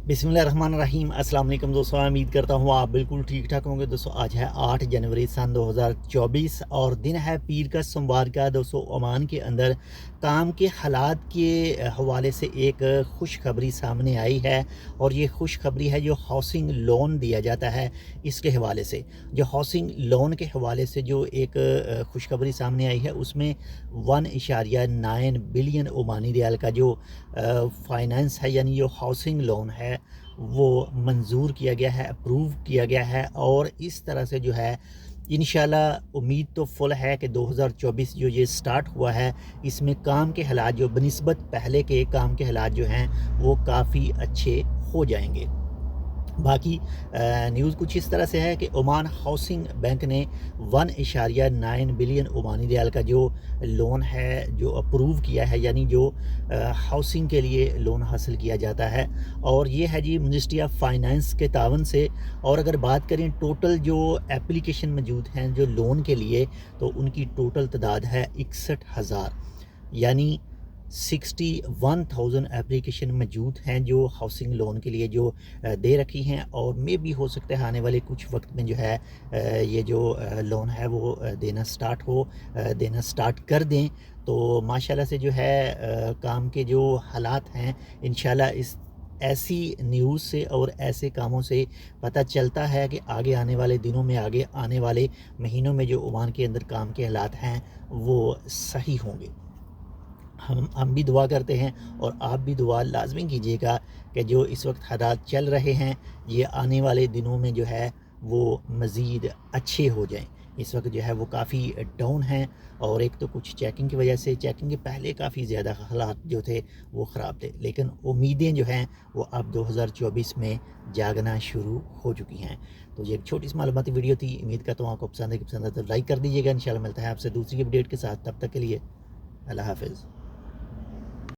बिस्मिल्लाहिर्रहमानिर्रहीम। अस्सलाम वालेकुम दोस्तों, मैं उम्मीद करता हूँ आप बिल्कुल ठीक ठाक होंगे। दोस्तों आज है 8 जनवरी सन 2024 और दिन है पीर का सोमवार का। दोस्तों ओमान के अंदर काम के हालात के हवाले से एक खुशखबरी सामने आई है और ये खुशखबरी है जो हाउसिंग लोन दिया जाता है इसके हवाले से। जो हाउसिंग लोन के हवाले से जो एक खुशखबरी सामने आई है उसमें 1.9 बिलियन ओमानी रियाल का जो फाइनेंस है यानी जो हाउसिंग लोन है वो मंजूर किया गया है, अप्रूव किया गया है। और इस तरह से जो है इंशाल्लाह उम्मीद तो फुल है कि 2024 जो ये स्टार्ट हुआ है इसमें काम के हालात जो बनिस्बत पहले के काम के हालात जो हैं वो काफ़ी अच्छे हो जाएंगे। बाकी न्यूज़ कुछ इस तरह से है कि ओमान हाउसिंग बैंक ने 1.9 बिलियन ओमानी रियाल का जो लोन है जो अप्रूव किया है, यानी जो हाउसिंग के लिए लोन हासिल किया जाता है। और ये है जी मिनिस्ट्री ऑफ फाइनेंस के तावन से। और अगर बात करें टोटल जो एप्लीकेशन मौजूद हैं जो लोन के लिए, तो उनकी टोटल तादाद है 61,000, यानी 61,000 एप्लीकेशन मौजूद हैं जो हाउसिंग लोन के लिए जो दे रखी हैं। और मे भी हो सकता है आने वाले कुछ वक्त में जो है ये जो लोन है वो देना स्टार्ट कर दें। तो माशाल्लाह से जो है काम के जो हालात हैं इंशाल्लाह इस ऐसी न्यूज़ से और ऐसे कामों से पता चलता है कि आगे आने वाले दिनों में, आगे आने वाले महीनों में जो ओमान के अंदर काम के हालात हैं वो सही होंगे। हम भी दुआ करते हैं और आप भी दुआ लाजमी कीजिएगा कि जो इस वक्त हालात चल रहे हैं ये आने वाले दिनों में जो है वो मज़ीद अच्छे हो जाएं। इस वक्त जो है वो काफ़ी डाउन हैं और एक तो कुछ चेकिंग की वजह से, चेकिंग के पहले काफ़ी ज़्यादा हालात जो थे वो ख़राब थे, लेकिन उम्मीदें जो हैं वो अब 2024 में जागना शुरू हो चुकी हैं। तो ये एक छोटी सी मालूमाती वीडियो थी, उम्मीद करता हूँ आपको पसंद है। तो लाइक कर दीजिएगा। इंशाल्लाह मिलता है आपसे दूसरी अपडेट के साथ, तब तक के लिए अल्लाह हाफ़िज़।